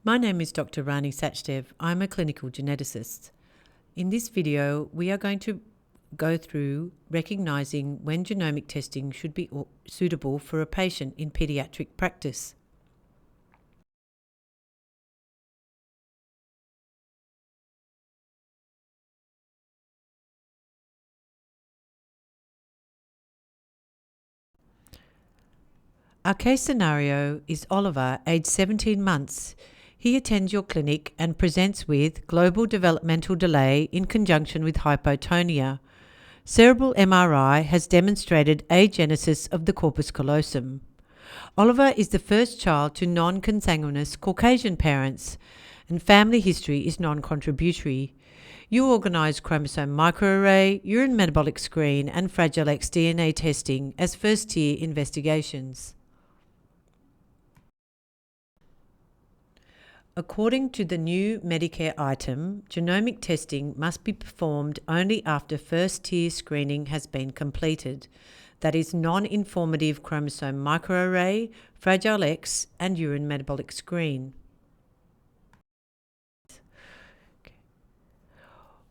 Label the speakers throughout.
Speaker 1: My name is Dr. Rani Sachdev. I'm a clinical geneticist. In this video, we are going to go through recognizing when genomic testing should be suitable for a patient in paediatric practice. Our case scenario is Oliver, aged 17 months. He attends your clinic and presents with global developmental delay in conjunction with hypotonia. Cerebral MRI has demonstrated agenesis of the corpus callosum. Oliver is the first child to non-consanguineous Caucasian parents, and family history is non-contributory. You organise chromosome microarray, urine metabolic screen, and Fragile X DNA testing as first-tier investigations. According to the new Medicare item, genomic testing must be performed only after first-tier screening has been completed. That is non-informative chromosome microarray, Fragile X, and urine metabolic screen.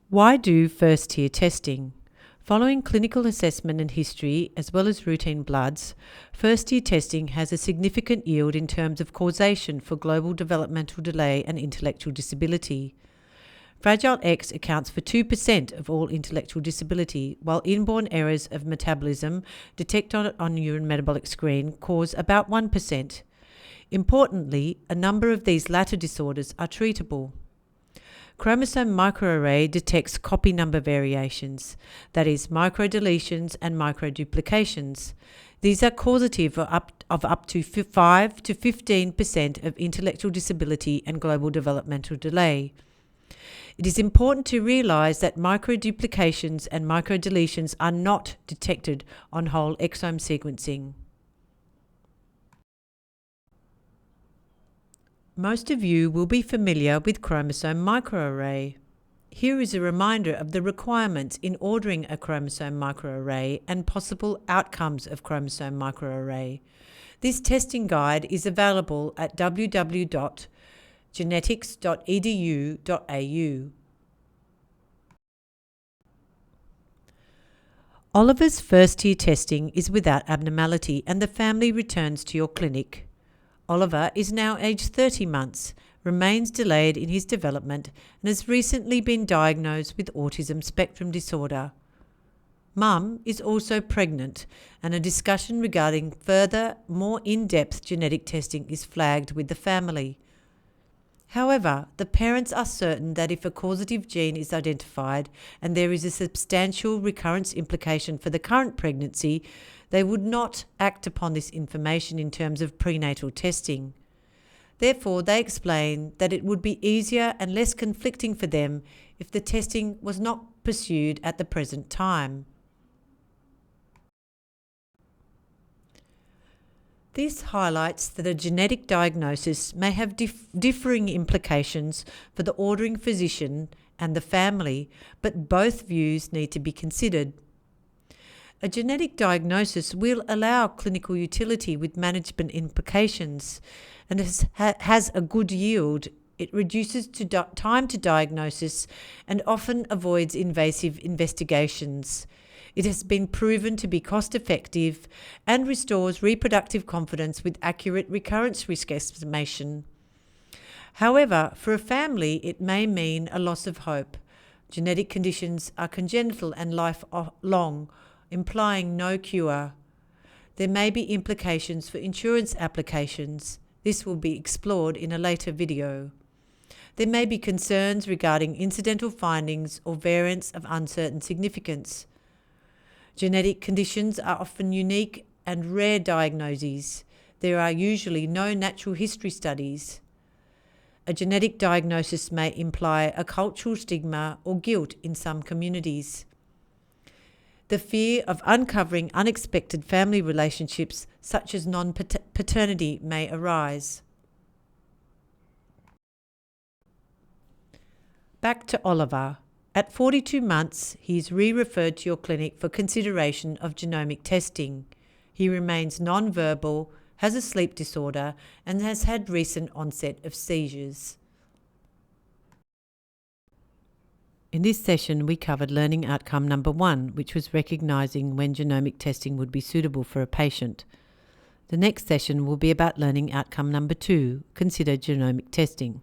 Speaker 1: Why do first-tier testing? Following clinical assessment and history, as well as routine bloods, first-tier testing has a significant yield in terms of causation for global developmental delay and intellectual disability. Fragile X accounts for 2% of all intellectual disability, while inborn errors of metabolism detected on urine metabolic screen cause about 1%. Importantly, a number of these latter disorders are treatable. Chromosome microarray detects copy number variations, that is, microdeletions and microduplications. These are causative of up to 5 to 15% of intellectual disability and global developmental delay. It is important to realise that microduplications and microdeletions are not detected on whole exome sequencing. Most of you will be familiar with chromosome microarray. Here is a reminder of the requirements in ordering a chromosome microarray and possible outcomes of chromosome microarray. This testing guide is available at www.genetics.edu.au. Oliver's first-tier testing is without abnormality and the family returns to your clinic. Oliver is now aged 30 months, remains delayed in his development, and has recently been diagnosed with autism spectrum disorder. Mum is also pregnant, and a discussion regarding further, more in-depth genetic testing is flagged with the family. However, the parents are certain that if a causative gene is identified and there is a substantial recurrence implication for the current pregnancy, they would not act upon this information in terms of prenatal testing. Therefore, they explain that it would be easier and less conflicting for them if the testing was not pursued at the present time. This highlights that a genetic diagnosis may have differing implications for the ordering physician and the family, but both views need to be considered. A genetic diagnosis will allow clinical utility with management implications and has a good yield. It reduces time to diagnosis and often avoids invasive investigations. It has been proven to be cost-effective and restores reproductive confidence with accurate recurrence risk estimation. However, for a family, it may mean a loss of hope. Genetic conditions are congenital and lifelong, implying no cure. There may be implications for insurance applications. This will be explored in a later video. There may be concerns regarding incidental findings or variants of uncertain significance. Genetic conditions are often unique and rare diagnoses. There are usually no natural history studies. A genetic diagnosis may imply a cultural stigma or guilt in some communities. The fear of uncovering unexpected family relationships, such as non-paternity, may arise. Back to Oliver. At 42 months, he is re-referred to your clinic for consideration of genomic testing. He remains non-verbal, has a sleep disorder, and has had recent onset of seizures. In this session, we covered learning outcome number 1, which was recognising when genomic testing would be suitable for a patient. The next session will be about learning outcome number 2, consider genomic testing.